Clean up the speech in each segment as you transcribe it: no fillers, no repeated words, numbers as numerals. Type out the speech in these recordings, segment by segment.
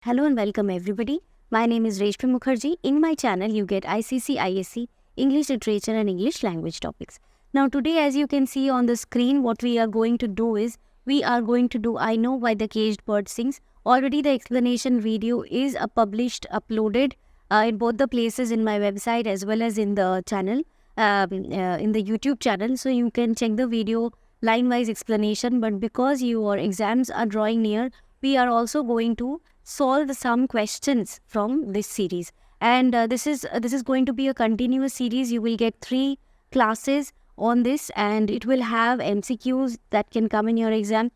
Hello and welcome everybody. My name is Reshmi Mukherjee. In my channel, you get ICSE, ISC, English literature and English language topics. Now today, as you can see on the screen, what we are going to do is, we are going to do I Know Why the Caged Bird Sings. Already the explanation video is uploaded in both the places in my website as well as in the channel, in the YouTube channel. So you can check the video line-wise explanation. But because your exams are drawing near, we are also going to solve some questions from this series, and this is going to be a continuous series. You will get 3 classes on this, and it will have MCQs that can come in your exam,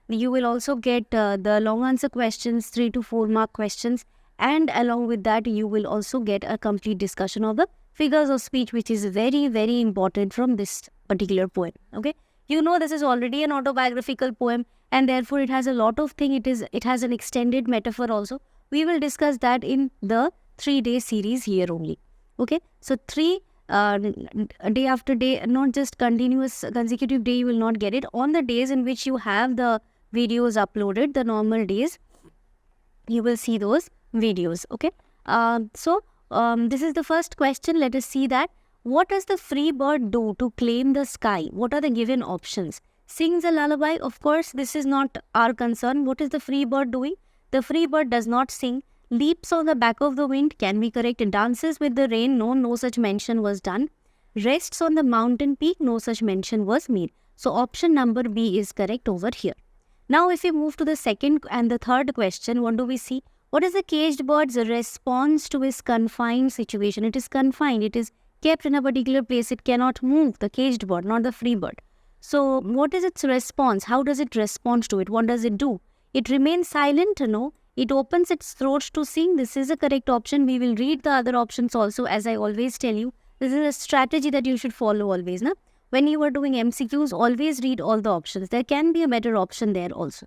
You will also get the long answer questions, 3 to 4 mark questions, and along with that you will also get a complete discussion of the figures of speech, which is very important from this particular poem. Okay, this is already an autobiographical poem, and therefore it has a lot of things. It has an extended metaphor also. We will discuss that in the 3-day series here only. Okay, so 3 day after day, not just continuous consecutive day, you will not get it. On the days in which you have the videos uploaded, the normal days, you will see those videos. Okay, this is the first question. Let us see that. What does the free bird do to claim the sky? What are the given options? Sings a lullaby? Of course, this is not our concern. What is the free bird doing? The free bird does not sing. Leaps on the back of the wind? Can be correct. Dances with the rain? No such mention was done. Rests on the mountain peak? No such mention was made. So option number B is correct over here. Now if we move to the second and the third question, what do we see? What is the caged bird's response to his confined situation? It is confined. It is kept in a particular place. It cannot move. The caged bird, not the free bird. So what is its response? How does it respond to it? What does it do? It remains silent? No. It opens its throat to sing. This is a correct option. We will read the other options also. As I always tell you, this is a strategy that you should follow always. Na? When you are doing MCQs, always read all the options. There can be a better option there also.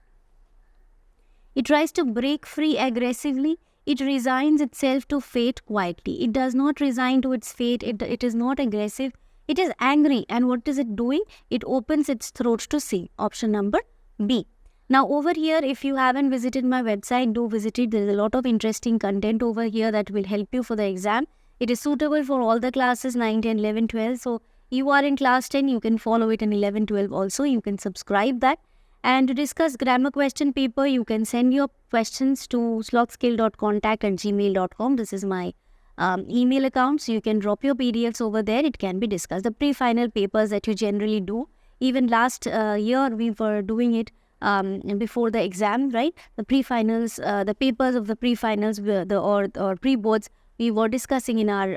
It tries to break free aggressively. It resigns itself to fate quietly. It does not resign to its fate. It is not aggressive. It is angry. And what is it doing? It opens its throat to sing. Option number B. Now over here, if you haven't visited my website, do visit it. There is a lot of interesting content over here that will help you for the exam. It is suitable for all the classes 9, 10, 11, 12. So you are in class 10, you can follow it in 11, 12 also. You can subscribe that. And to discuss grammar question paper, you can send your questions to slothskill.contact@gmail.com. This is my email account. So you can drop your PDFs over there. It can be discussed. The pre-final papers that you generally do. Even last year, we were doing it before the exam, right? The pre-finals, the papers of the pre-finals or pre-boards, we were discussing in our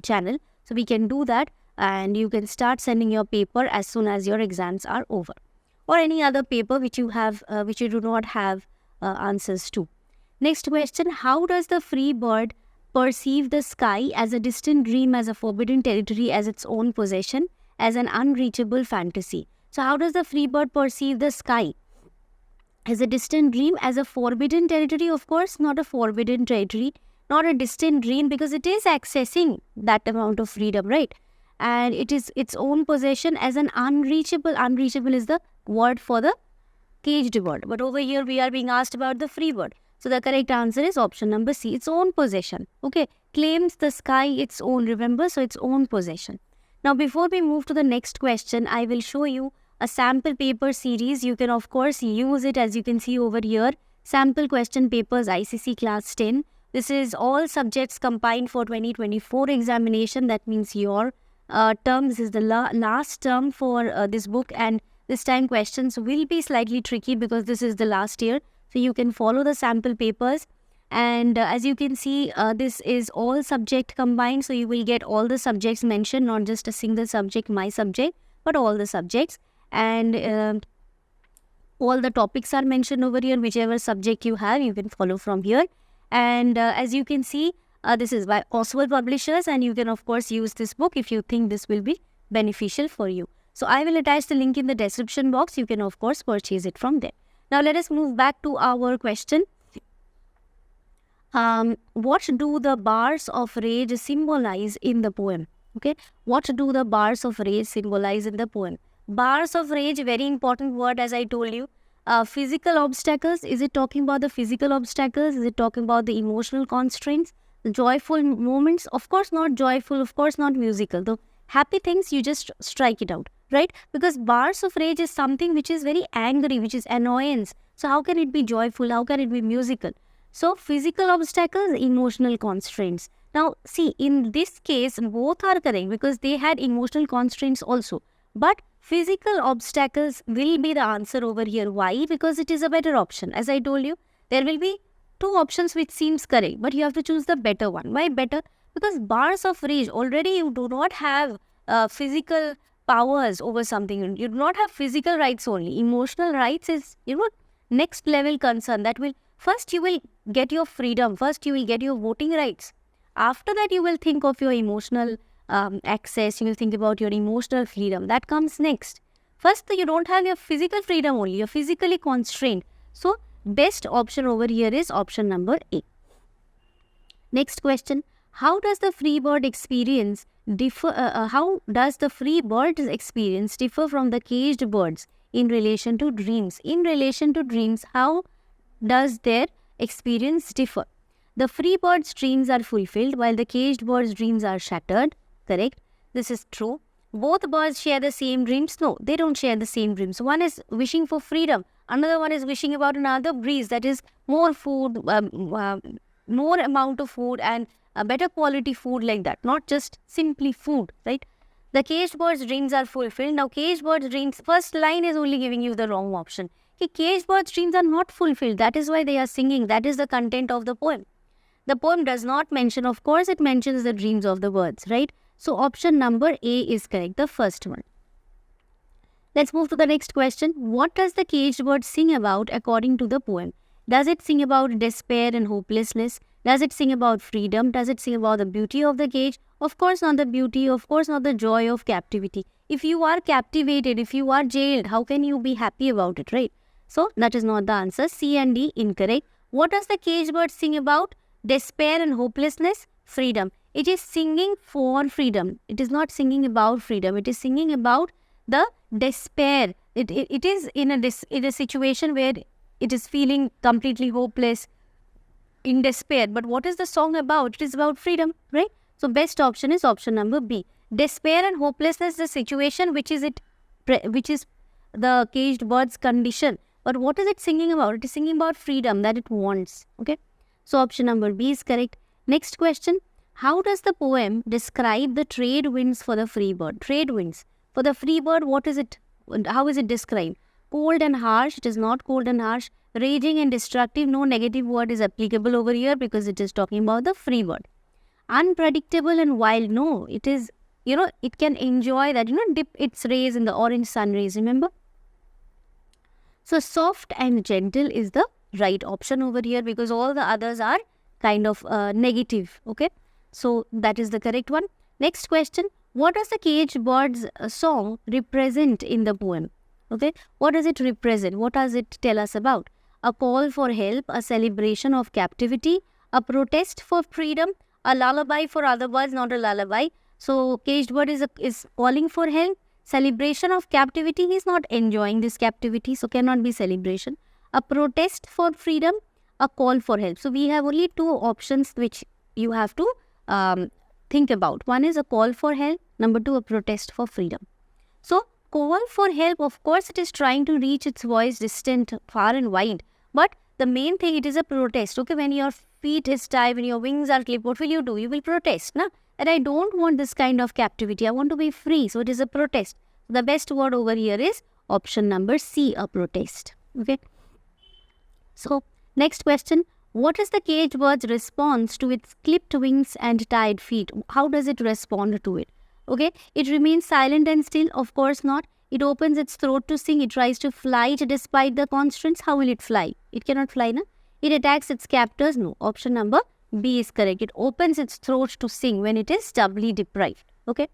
channel. So we can do that. And you can start sending your paper as soon as your exams are over. Or any other paper which you have, which you do not have answers to. Next question, how does the free bird perceive the sky? As a distant dream, as a forbidden territory, as its own possession, as an unreachable fantasy. So how does the free bird perceive the sky? As a distant dream, as a forbidden territory? Of course, not a forbidden territory, not a distant dream, because it is accessing that amount of freedom, right? And it is its own possession, as an unreachable. Unreachable is the word for the caged bird. But over here, we are being asked about the free bird. So the correct answer is option number C, its own possession. Okay, claims the sky its own, remember, so its own possession. Now, before we move to the next question, I will show you a sample paper series. You can, of course, use it, as you can see over here. Sample question papers, ICSE class 10. This is all subjects combined for 2024 examination. That means your term. This is the last term for this book, and this time questions will be slightly tricky because this is the last year. So you can follow the sample papers, and as you can see, this is all subject combined. So you will get all the subjects mentioned, not just a single subject, my subject, but all the subjects. And all the topics are mentioned over here. Whichever subject you have, you can follow from here. And as you can see, this is by Oswald Publishers, and you can of course use this book if you think this will be beneficial for you. So I will attach the link in the description box. You can of course purchase it from there. Now let us move back to our question. What do the bars of rage symbolize in the poem? Okay, what do the bars of rage symbolize in the poem? Bars of rage, very important word, as I told you. Physical obstacles, is it talking about the physical obstacles? Is it talking about the emotional constraints? The joyful moments? Of course not joyful, of course not musical. The happy things, you just strike it out, right? Because bars of rage is something which is very angry, which is annoyance. So how can it be joyful? How can it be musical? So physical obstacles, emotional constraints. Now see, in this case, both are correct because they had emotional constraints also. But physical obstacles will be the answer over here. Why? Because it is a better option. As I told you, there will be two options which seems correct, but you have to choose the better one. Why better? Because bars of rage, already you do not have physical powers over something. You do not have physical rights only. Emotional rights is, next level concern. That will, first you will get your freedom. First you will get your voting rights. After that you will think of your emotional access. You will think about your emotional freedom. That comes next. First, you don't have your physical freedom only. You're physically constrained. So, best option over here is option number A. Next question. How does the free bird experience differ? How does the free bird's experience differ from the caged birds in relation to dreams? In relation to dreams, how does their experience differ? The free bird's dreams are fulfilled while the caged bird's dreams are shattered. Correct? This is true. Both birds share the same dreams? No, they don't share the same dreams. One is wishing for freedom. Another one is wishing about another breeze, that is more food, more amount of food and a better quality food, like that. Not just simply food, right? The caged bird's dreams are fulfilled. Now, caged bird's dreams, first line is only giving you the wrong option. Caged bird's dreams are not fulfilled. That is why they are singing. That is the content of the poem. The poem does not mention, of course, it mentions the dreams of the birds, right? So, option number A is correct, the first one. Let's move to the next question. What does the caged bird sing about according to the poem? Does it sing about despair and hopelessness? Does it sing about freedom? Does it sing about the beauty of the cage? Of course not the beauty, of course not the joy of captivity. If you are captivated, if you are jailed, how can you be happy about it, right? So, that is not the answer. C and D incorrect. What does the caged bird sing about? Despair and hopelessness, freedom. It is singing for freedom. It is not singing about freedom. It is singing about the despair. It is in a situation where it is feeling completely hopeless, in despair. But what is the song about? It is about freedom, right? So best option is option number B. Despair and hopelessness is the situation which is the caged bird's condition. But what is it singing about? It is singing about freedom that it wants. Okay. So option number B is correct. Next question. How does the poem describe the trade winds for the free bird? Trade winds. For the free bird, what is it? How is it described? Cold and harsh. It is not cold and harsh. Raging and destructive. No negative word is applicable over here because it is talking about the free bird. Unpredictable and wild. No, it is, it can enjoy that, dip its rays in the orange sun rays. Remember? So soft and gentle is the right option over here because all the others are kind of negative. Okay. So that is the correct one. Next question. What does the caged bird's song represent in the poem? Okay. What does it represent? What does it tell us about? A call for help, a celebration of captivity, a protest for freedom, a lullaby for other birds, not a lullaby. So caged bird is calling for help. Celebration of captivity, he is not enjoying this captivity, so cannot be celebration. A protest for freedom, a call for help. So we have only two options which you have to think about. One is a call for help, number two, a protest for freedom. So call for help, of course, it is trying to reach its voice distant, far and wide. But the main thing, it is a protest. Okay, when your feet is tied, when your wings are clipped, what will you do? You will protest, na? That I don't want this kind of captivity. I want to be free. So it is a protest. The best word over here is option number C, a protest. Okay. So next question. What is the caged bird's response to its clipped wings and tied feet? How does it respond to it? Okay. It remains silent and still? Of course not. It opens its throat to sing. It tries to fly despite the constraints. How will it fly? It cannot fly, na? It attacks its captors? No. Option number B is correct. It opens its throat to sing when it is doubly deprived. Okay.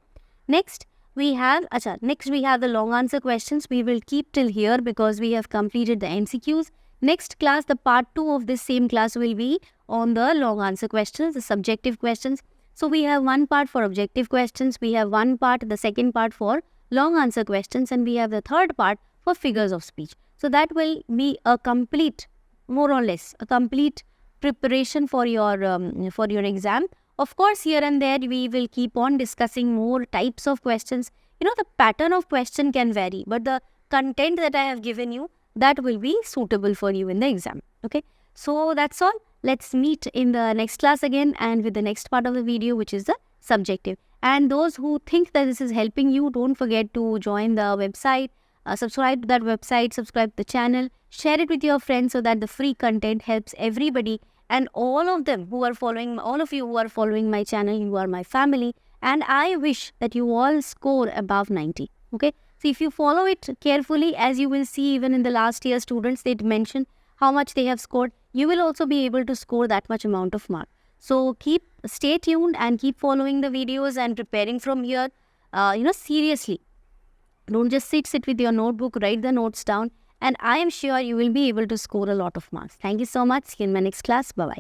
Next we have the long answer questions. We will keep till here because we have completed the MCQs. Next class, the part 2 of this same class will be on the long answer questions, the subjective questions. So we have one part for objective questions. We have one part, the second part for long answer questions, and we have the third part for figures of speech. So that will be a complete, more or less, a complete preparation for your exam. Of course, here and there we will keep on discussing more types of questions. The pattern of question can vary, but the content that I have given you, that will be suitable for you in the exam. Okay, so that's all. Let's meet in the next class again and with the next part of the video, which is the subjective. And those who think that this is helping you, don't forget to join the website, subscribe to that website, subscribe to the channel, share it with your friends so that the free content helps everybody. And all of you who are following my channel, you are my family. And I wish that you all score above 90. Okay. So if you follow it carefully, as you will see even in the last year students, they mention how much they have scored. You will also be able to score that much amount of mark. So stay tuned and keep following the videos and preparing from here. Seriously. Don't just sit with your notebook, write the notes down, and I am sure you will be able to score a lot of marks. Thank you so much. See you in my next class. Bye-bye.